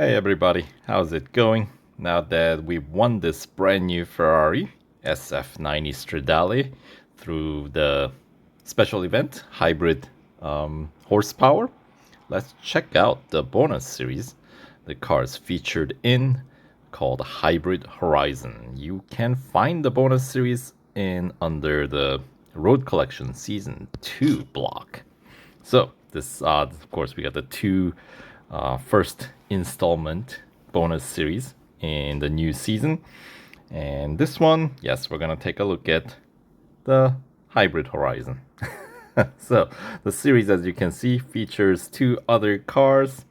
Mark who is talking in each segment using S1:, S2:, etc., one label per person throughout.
S1: Hey everybody, how's it going? Now that we've won this brand new Ferrari SF90 Stradale through the special event, hybrid horsepower, let's check out the bonus series the car is featured in called Hybrid Horizon. You can find the bonus series in under the Road Collection Season 2 block. So this, of course, we got the two first installment bonus series in the new season. And this one, yes, we're going to take a look at the Hybrid Horizon. So the series, as you can see, features two other cars,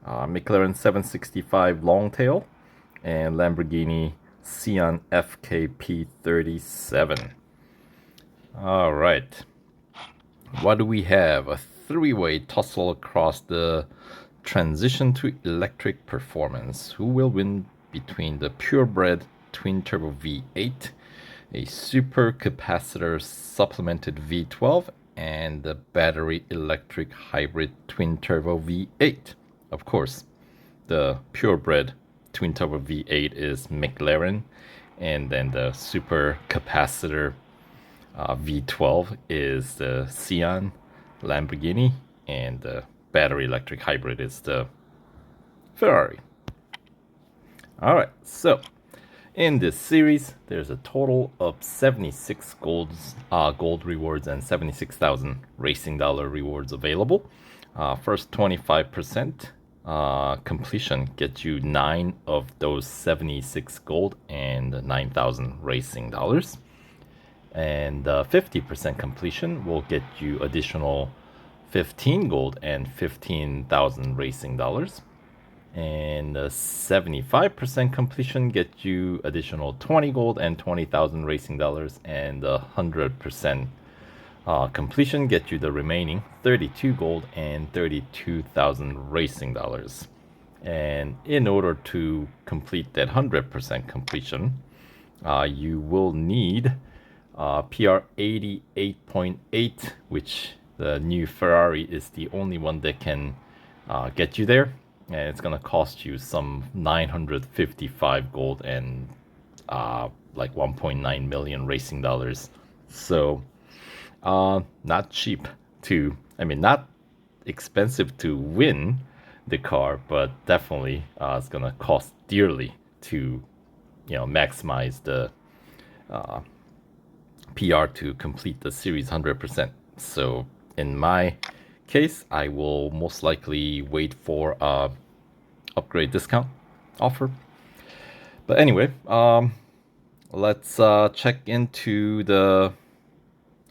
S1: McLaren 765 Longtail and Lamborghini Xeon Fk P37. All right. What do we have? A three-way tussle across the transition to electric performance. Who will win between the purebred twin-turbo V8, a super capacitor supplemented V12, and the battery electric hybrid twin-turbo V8? Of course, the purebred twin-turbo V8 is McLaren, and then the super capacitor V12 is the Sián Lamborghini, and the battery electric hybrid is the Ferrari. Alright, so in this series, there's a total of 76 gold rewards and 76,000 racing dollar rewards available. First 25% completion gets you 9 of those 76 gold and 9,000 racing dollars. And 50% completion will get you additional 15 gold and 15,000 racing dollars. And 75% completion gets you additional 20 gold and 20,000 racing dollars. And 100% completion gets you the remaining 32 gold and 32,000 racing dollars. And in order to complete that 100% completion, you will need PR 88.8, which the new Ferrari is the only one that can get you there, and it's gonna cost you some 955 gold and like 1.9 million racing dollars. So not cheap to, not expensive to win the car, but definitely it's gonna cost dearly to maximize the PR to complete the series 100%. So in my case, I will most likely wait for a upgrade discount offer. But anyway, let's check into the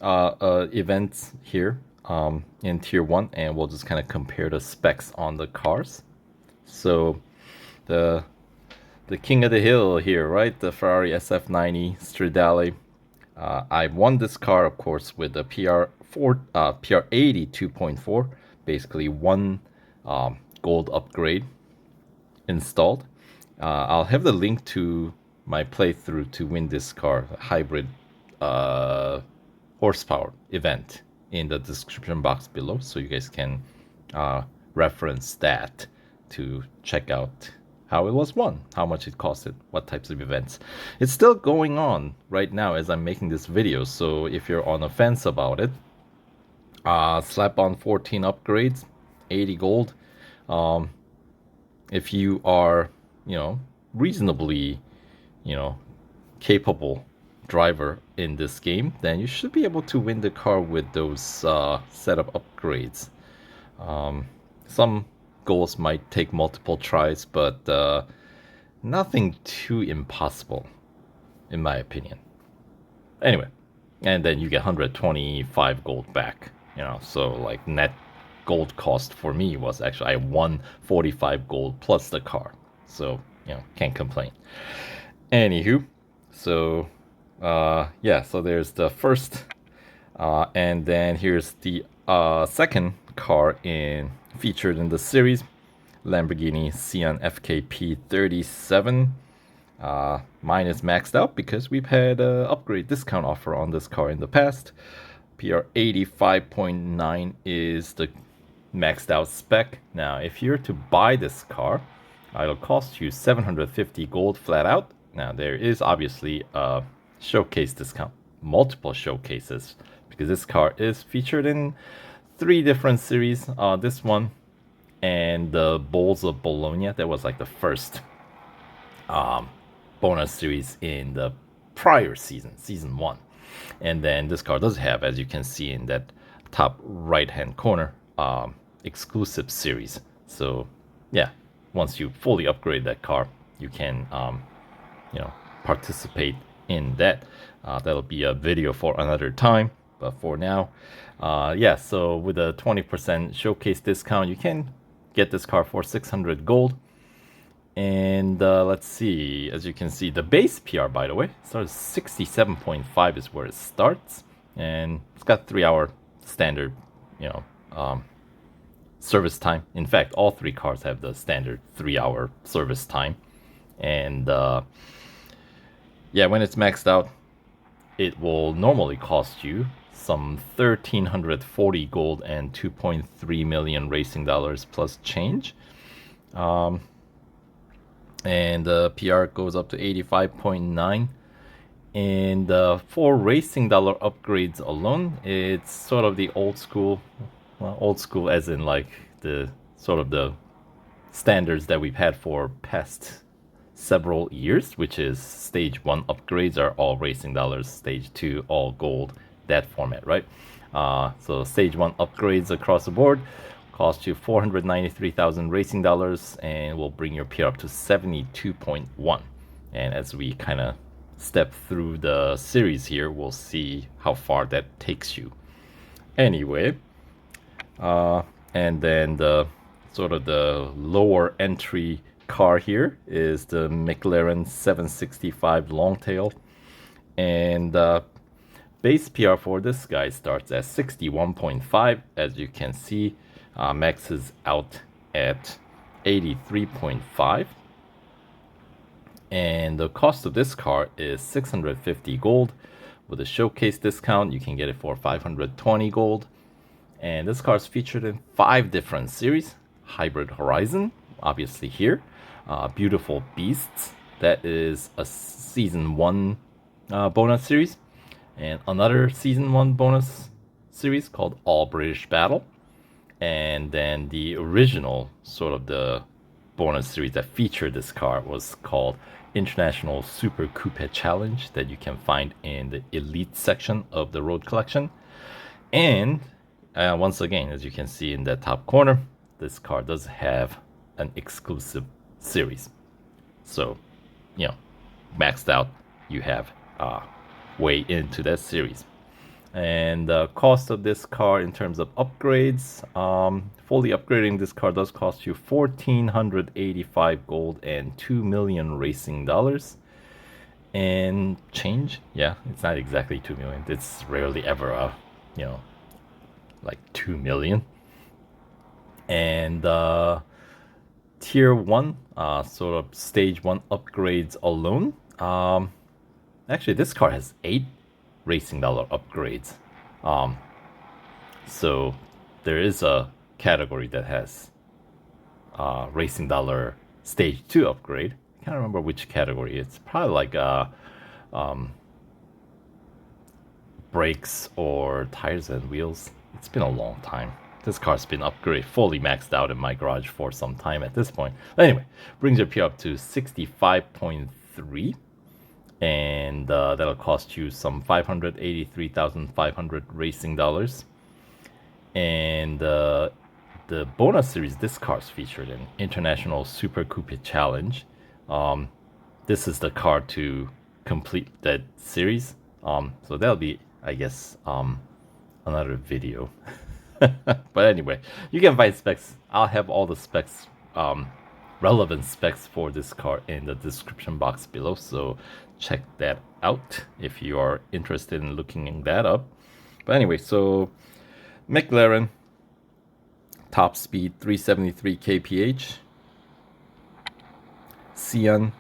S1: events here in tier 1, and we'll just kind of compare the specs on the cars. So the king of the hill here, right? The Ferrari SF90 Stradale. I won this car, of course, with a PR 80 2.4, basically one gold upgrade installed. I'll have the link to my playthrough to win this car, hybrid horsepower event, in the description box below, so you guys can reference that to check out how it was won, how much it costed, what types of events. It's still going on right now as I'm making this video, so if you're on the fence about it, slap on 14 upgrades, 80 gold. If you are, reasonably, capable driver in this game, then you should be able to win the car with those setup upgrades. Some goals might take multiple tries, but nothing too impossible, in my opinion. Anyway, and then you get 125 gold back, so like net gold cost for me was actually I won 45 gold plus the car, so can't complain. Anywho, so yeah, so there's the first and then here's the second car featured in the series, Lamborghini Xeon Fk P37. Mine is maxed out because we've had an upgrade discount offer on this car in the past. PR 85.9 is the maxed out spec. Now, if you're to buy this car, It'll cost you 750 gold flat out. Now there is obviously a showcase discount, multiple showcases, because this car is featured in 3 different series. This one and the Bulls of Bologna, that was like the first bonus series in the prior season, season 1. And then this car does have, as you can see in that top right hand corner, exclusive series. So yeah, once you fully upgrade that car, you can participate in that. That'll be a video for another time, but for now, yeah, so with a 20% showcase discount, you can get this car for 600 gold. And let's see, as you can see, the base PR, by the way, starts 67.5 is where it starts, and it's got 3-hour standard, service time. In fact, all 3 cars have the standard 3-hour service time. And yeah, when it's maxed out, it will normally cost you some 1,340 gold and 2.3 million racing dollars plus change. And the PR goes up to 85.9. And for racing dollar upgrades alone, it's sort of the old school, well, old school as in like the sort of the standards that we've had for past several years, which is stage 1 upgrades are all racing dollars, stage 2 all gold, that format, right? So stage 1 upgrades across the board cost you 493,000 racing dollars and will bring your PR up to 72.1. And as we kind of step through the series here, we'll see how far that takes you. Anyway, and then the sort of the lower entry car here is the McLaren 765 Longtail, and base PR for this guy starts at 61.5. As you can see, maxes out at 83.5, and the cost of this car is 650 gold. With a showcase discount, you can get it for 520 gold. And this car is featured in 5 different series. Hybrid Horizon, obviously here. Beautiful Beasts, that is a season 1 bonus series. And another season 1 bonus series called All British Battle. And then the original sort of the bonus series that featured this car was called International Super Coupe Challenge, that you can find in the Elite section of the Road Collection. And once again, as you can see in that top corner, this car does have an exclusive series. So, maxed out, you have way into that series. And the cost of this car in terms of upgrades, fully upgrading this car does cost you 1,485 gold and 2 million racing dollars. And change, yeah, it's not exactly 2 million. It's rarely ever like 2 million. And tier 1, sort of stage 1 upgrades alone. Actually, this car has 8 racing dollar upgrades. So there is a category that has racing dollar stage 2 upgrade. I can't remember which category. It's probably like brakes or tires and wheels. It's been a long time. This car's been upgraded, fully maxed out in my garage for some time at this point. Anyway, brings your PR up to 65.3. And that'll cost you some 583,500 racing dollars. And the bonus series this car's featured in, International Super Coupe Challenge. This is the car to complete that series. So that'll be, I guess, another video. But anyway, you can find specs. I'll have all the specs, relevant specs for this car in the description box below. So check that out if you are interested in looking that up. But anyway, so McLaren top speed 373 kph, Sián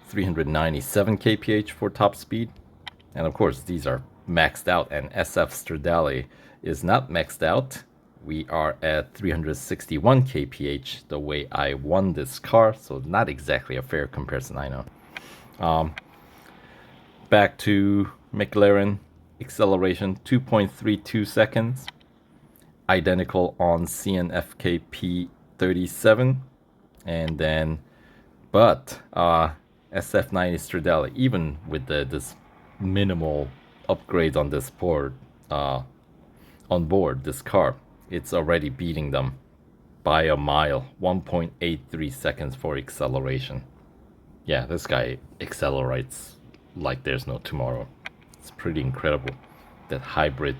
S1: 397 kph for top speed, and of course these are maxed out, and SF Stradale is not maxed out we are at 361 kph the way I won this car, so not exactly a fair comparison, I know. Back to McLaren, acceleration 2.32 seconds, identical on Sián Fk P37, and then but SF90 Stradale, even with this minimal upgrades on this board, on board this car, it's already beating them by a mile. 1.83 seconds for acceleration. Yeah, this guy accelerates like there's no tomorrow. It's pretty incredible, that hybrid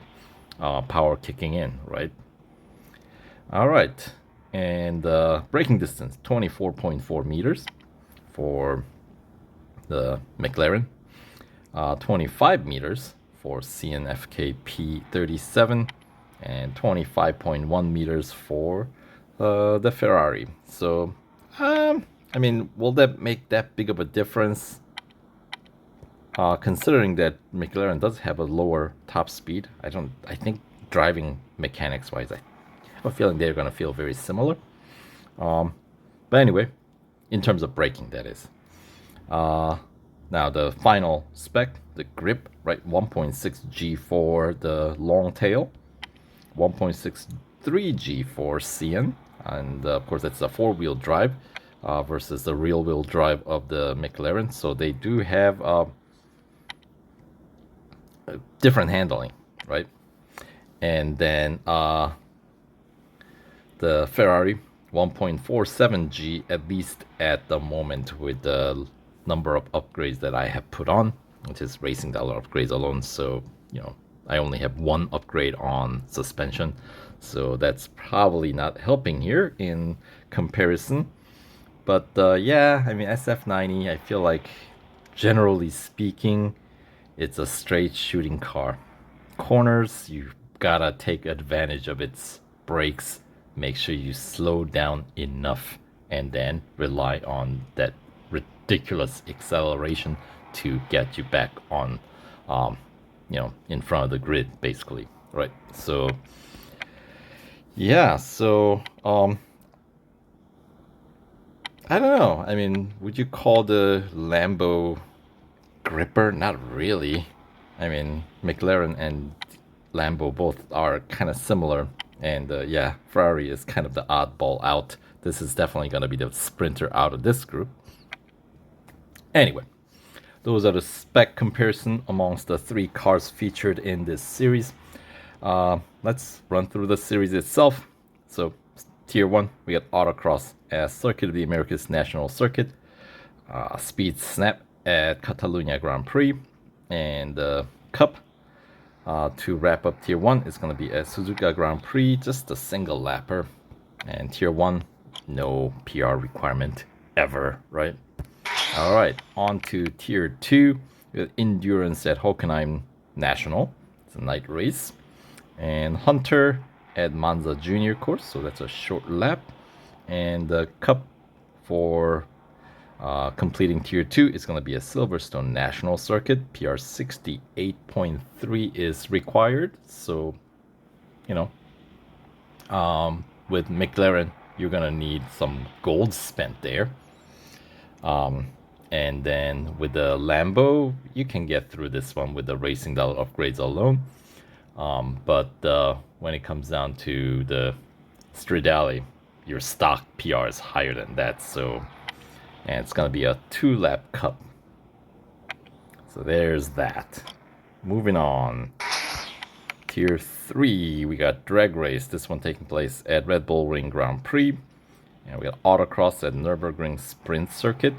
S1: power kicking in, right? All right, and braking distance 24.4 meters for the McLaren, 25 meters for Sián Fk P37, and 25.1 meters for the Ferrari. So, I mean, will that make that big of a difference? Considering that McLaren does have a lower top speed, I think driving mechanics wise, I have a feeling they're going to feel very similar. But anyway, in terms of braking, that is. Now the final spec, the grip, right? 1.6 G for the long tail, 1.63 G for Sián, and of course that's a four-wheel drive versus the rear-wheel drive of the McLaren. So they do have different handling, right? And then the Ferrari 1.47 G, at least at the moment, with the number of upgrades that I have put on, which is racing dollar upgrades alone. So, you know, I only have one upgrade on suspension, so that's probably not helping here in comparison. But yeah, I mean, SF90, I feel like, generally speaking, it's a straight shooting car. Corners, you gotta take advantage of its brakes, make sure you slow down enough, and then rely on that ridiculous acceleration to get you back on, you know, in front of the grid, basically, right? So yeah, so I don't know. I mean, would you call the Lambo gripper? Not really. I mean, McLaren and Lambo both are kind of similar, and yeah, Ferrari is kind of the oddball out. This is definitely going to be the sprinter out of this group. Anyway, those are the spec comparison amongst the three cars featured in this series. Let's run through the series itself. So, Tier 1, we got Autocross as Circuit of the Americas National Circuit, Speed Snap at Catalunya Grand Prix, and Cup. To wrap up Tier 1, it's going to be at Suzuka Grand Prix, just a single lapper. And Tier 1, no PR requirement ever, right? Alright, on to Tier 2, with Endurance at Hockenheim National. It's a night race. And Hunter at Monza Junior course, so that's a short lap. And the Cup for completing Tier 2 is going to be a Silverstone National Circuit. PR 68.3 is required, so, you know, with McLaren, you're going to need some gold spent there. And then with the Lambo, you can get through this one with the racing dollar upgrades alone. But when it comes down to the Stradale, your stock PR is higher than that. So, and it's going to be a 2-lap Cup. So there's that. Moving on. Tier 3, we got Drag Race. This one taking place at Red Bull Ring Grand Prix. And we got Autocross at Nürburgring Sprint Circuit,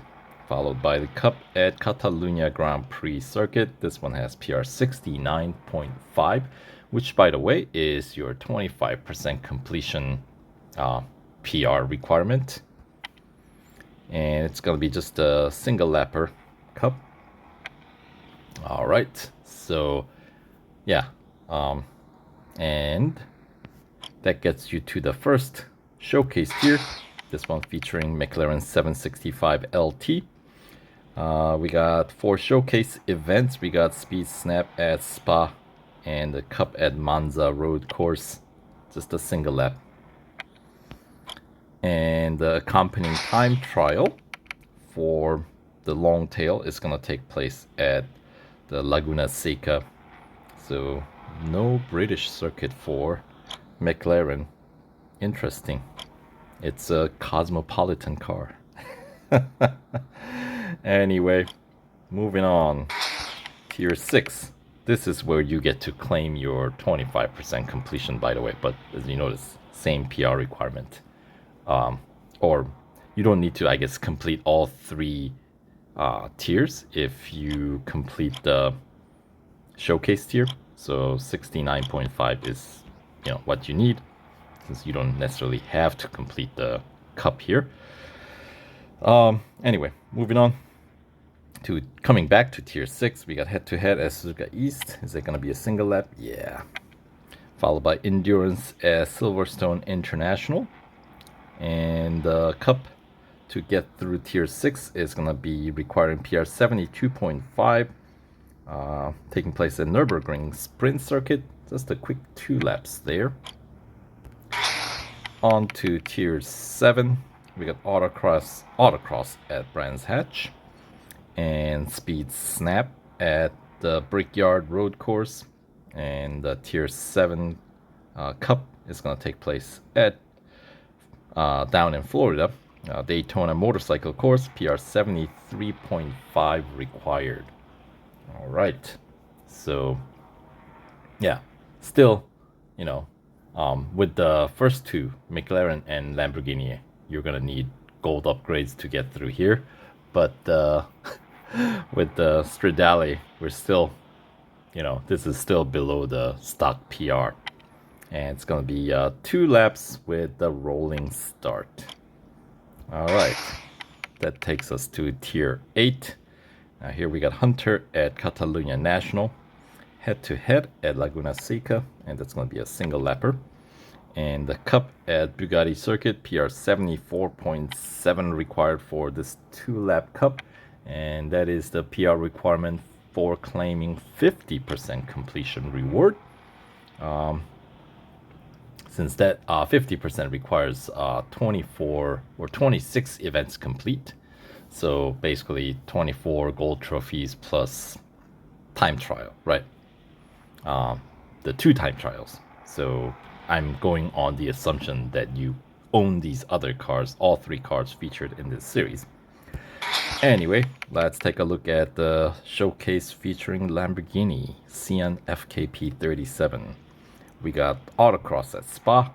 S1: followed by the Cup at Catalunya Grand Prix Circuit. This one has PR 69.5, which, by the way, is your 25% completion PR requirement. And it's going to be just a single lapper Cup. All right, so yeah, and that gets you to the first showcase tier. This one featuring McLaren 765 LT. We got 4 showcase events. We got Speed Snap at Spa and the Cup at Monza Road Course. just a single lap. And the accompanying time trial for the long tail is going to take place at the Laguna Seca. So no British circuit for McLaren. Interesting. It's a cosmopolitan car. Anyway, moving on. Tier 6. This is where you get to claim your 25% completion, by the way. But as you notice, same PR requirement. Or you don't need to, I guess, complete all 3 tiers if you complete the showcase tier. So 69.5 is, what you need, since you don't necessarily have to complete the cup here. Anyway, moving on to coming back to tier 6, we got head-to-head at Suzuka East. Is it going to be a single lap? Yeah. Followed by endurance at Silverstone International. And the cup to get through tier 6 is going to be requiring PR 72.5, taking place at Nürburgring Sprint Circuit. Just a quick 2 laps there. On to tier 7, we got autocross at Brands Hatch, and speed snap at the Brickyard Road Course. And the tier 7 cup is going to take place at down in Florida, Daytona Motorcycle Course, PR 73.5 required. All right. So, yeah, still, with the first 2, McLaren and Lamborghini, you're going to need gold upgrades to get through here. But with the Stradale, we're still, this is still below the stock PR. And it's going to be 2 laps with the rolling start. All right. That takes us to tier 8. Now here we got Hunter at Catalunya National. Head-to-head at Laguna Seca. And that's going to be a single lapper. And the cup at Bugatti Circuit. PR 74.7 required for this 2-lap cup. And that is the PR requirement for claiming 50% completion reward. Since that 50% requires 24 or 26 events complete. So basically 24 gold trophies plus time trial, right? The 2 time trials. So I'm going on the assumption that you own these other cars, all 3 cars featured in this series. Anyway, let's take a look at the showcase featuring Lamborghini Xeon Fk P37. We got autocross at Spa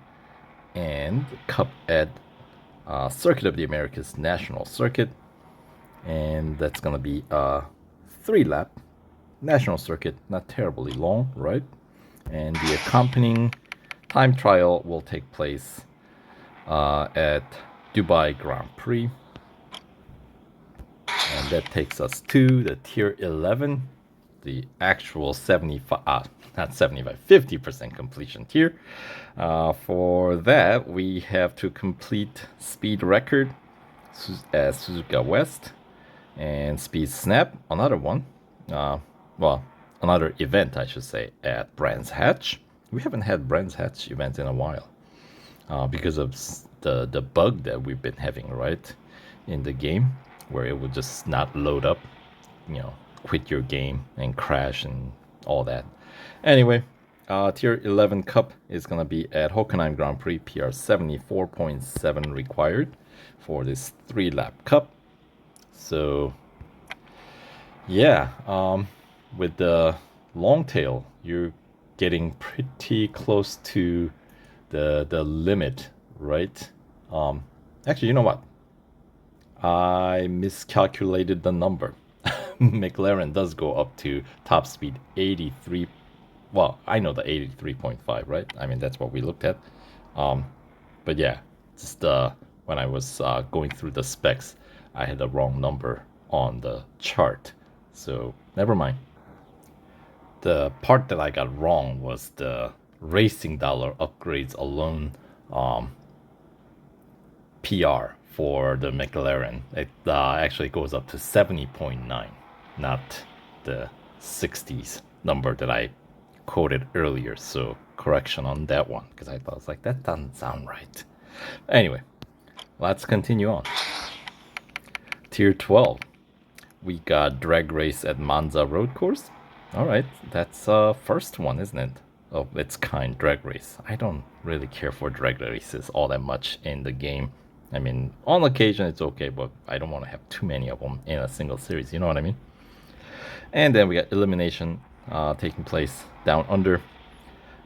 S1: and cup at Circuit of the Americas National Circuit. And that's going to be a 3-lap national circuit, not terribly long, right? And the accompanying time trial will take place at Dubai Grand Prix. And that takes us to the tier 11, the actual 50% completion tier. For that, we have to complete speed record at Suzuka West and speed snap, another one. Another event, I should say, at Brands Hatch. We haven't had Brands Hatch event in a while because of the bug that we've been having, right, in the game, where it would just not load up, quit your game and crash and all that. Anyway, tier 11 cup is going to be at Hockenheim Grand Prix, PR 74.7 required for this 3-lap cup. So yeah, with the long tail, you're getting pretty close to the limit, right? Actually, you know what? I miscalculated the number. McLaren does go up to top speed 83. Well, I know the 83.5, right? I mean, that's what we looked at. But yeah, just when I was going through the specs, I had the wrong number on the chart. So never mind. The part that I got wrong was the racing dollar upgrades alone PR for the McLaren. It actually goes up to 70.9, not the 60s number that I quoted earlier. So correction on that one, because I thought, like, that doesn't sound right. Anyway, let's continue on. Tier 12. We got Drag Race at Monza Road Course. Alright, that's first one, isn't it? Of its kind, drag race. I don't really care for drag races all that much in the game. I mean, on occasion it's okay, but I don't want to have too many of them in a single series, you know what I mean? And then we got Elimination taking place down under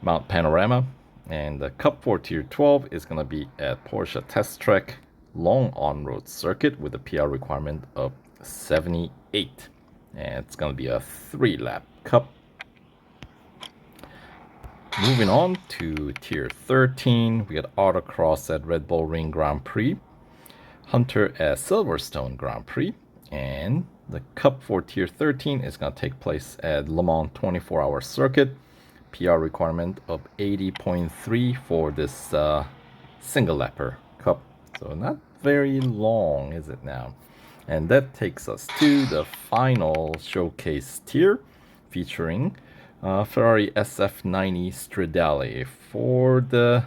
S1: Mount Panorama. And the Cup 4 Tier 12 is going to be at Porsche Test Track long on-road circuit with a PR requirement of 78. And it's going to be a 3-lap cup. Moving on to Tier 13, we got Autocross at Red Bull Ring Grand Prix, Hunter at Silverstone Grand Prix, and the Cup for Tier 13 is going to take place at Le Mans 24-hour circuit. PR requirement of 80.3 for this single lapper cup. So not very long, is it now? And that takes us to the final showcase tier featuring Ferrari SF90 Stradale. For the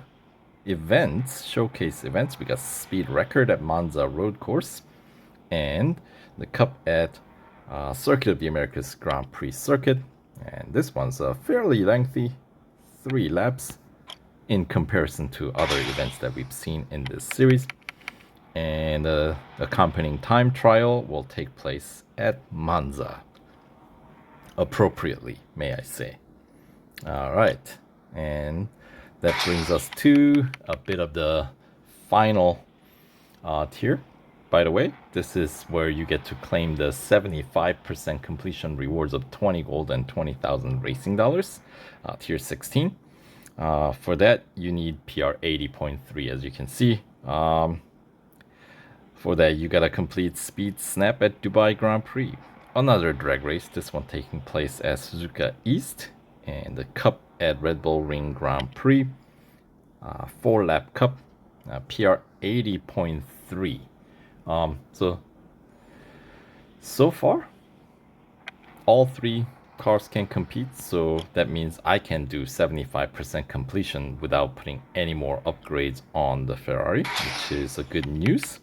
S1: events, showcase events, we got speed record at Monza Road Course and the cup at Circuit of the Americas Grand Prix circuit. And this one's a fairly lengthy, 3 laps in comparison to other events that we've seen in this series. And the accompanying time trial will take place at Monza. Appropriately, may I say. Alright, and that brings us to a bit of the final tier. By the way, this is where you get to claim the 75% completion rewards of 20 gold and 20,000 racing dollars, tier 16. For that, you need PR 80.3, as you can see. For that, you gotta complete Speed Snap at Dubai Grand Prix. Another drag race, this one taking place at Suzuka East, and the cup at Red Bull Ring Grand Prix. 4-lap cup, PR 80.3. So far, all 3 cars can compete, so that means I can do 75% completion without putting any more upgrades on the Ferrari, which is a good news.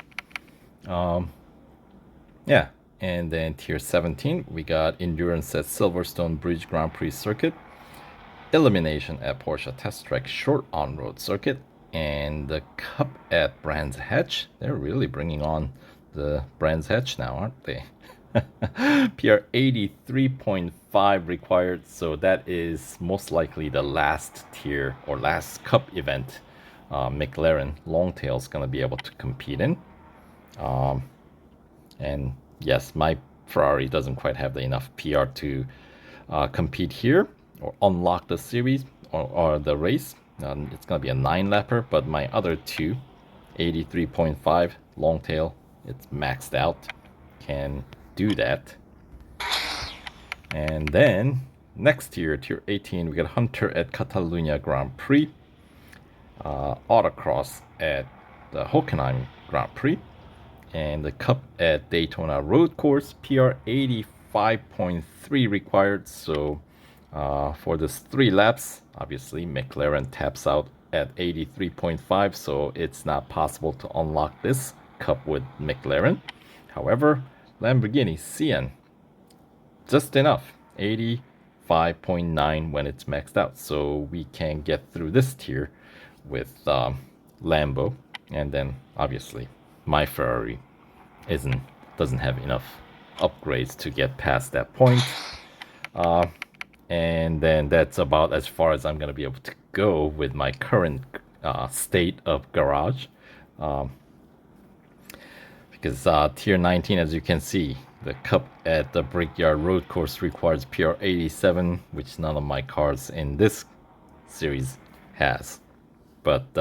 S1: Yeah, and then tier 17, we got Endurance at Silverstone Bridge Grand Prix circuit, Elimination at Porsche Test Track short on-road circuit, and the cup at Brands Hatch. They're really bringing on the Brands Hatch now, aren't they? PR 83.5 required, so that is most likely the last tier or last cup event McLaren Longtail is going to be able to compete in. And yes, my Ferrari doesn't quite have enough PR to compete here or unlock the series or the race. It's going to be a 9-lapper, but my other 2, 83.5 Longtail, it's maxed out, can do that. And then next tier, tier 18, we got Hunter at Catalunya Grand Prix, Autocross at the Hockenheim Grand Prix, and the cup at Daytona Road Course, PR 85.3 required. So for this 3 laps, obviously McLaren taps out at 83.5, so it's not possible to unlock this cup with McLaren. However, Lamborghini Xeon, just enough, 85.9 when it's maxed out, so we can get through this tier with Lambo. And then obviously my Ferrari doesn't have enough upgrades to get past that point. And then that's about as far as I'm going to be able to go with my current state of garage. Because tier 19, as you can see, the cup at the Brickyard Road Course requires PR 87, which none of my cars in this series has. But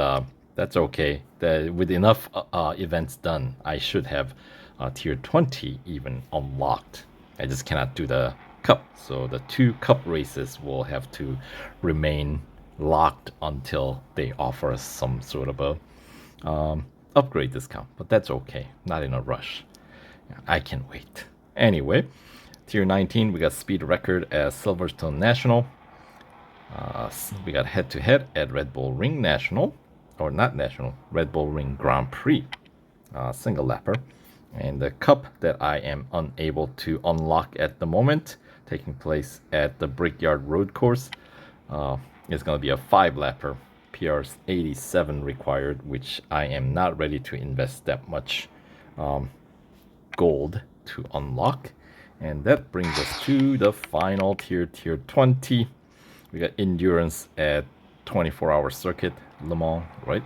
S1: that's okay. With enough events done, I should have tier 20 even unlocked. I just cannot do the cup, so the 2 cup races will have to remain locked until they offer us some sort of a upgrade discount. But that's okay, not in a rush. I can wait. Anyway, tier 19, we got speed record at Silverstone National, We got head-to-head at Red Bull Ring National, or not National, Red Bull Ring Grand Prix, single lapper. And the cup that I am unable to unlock at the moment, taking place at the Brickyard Road Course, is going to be a 5-lapper, PR's 87 required, which I am not ready to invest that much gold to unlock. And that brings us to the final tier, tier 20. We got endurance at 24-hour circuit, Le Mans, right?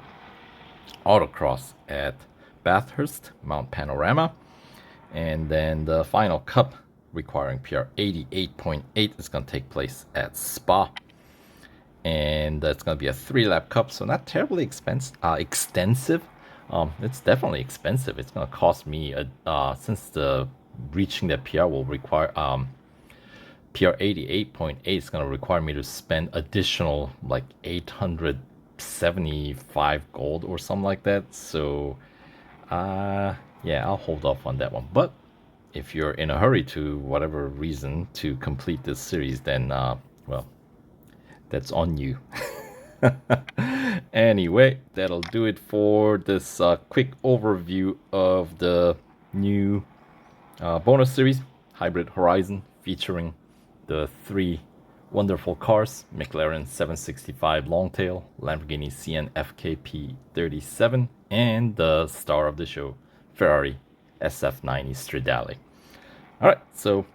S1: Autocross at Bathurst, Mount Panorama. And then the final cup requiring PR 88.8 is going to take place at Spa. And that's going to be a 3-lap cup, so not terribly extensive. It's definitely expensive. It's going to cost me, since reaching the PR will require PR 88.8 is going to require me to spend additional like 875 gold or something like that. So yeah, I'll hold off on that one. But if you're in a hurry to whatever reason to complete this series, then well, that's on you. Anyway, that'll do it for this quick overview of the new bonus series, Hybrid Horizon, featuring the 3 wonderful cars: McLaren 765 Longtail, Lamborghini Xeon Fk P37, and the star of the show, Ferrari SF90 Stradale. Alright, so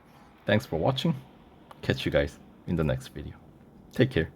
S1: thanks for watching. Catch you guys in the next video. Take care.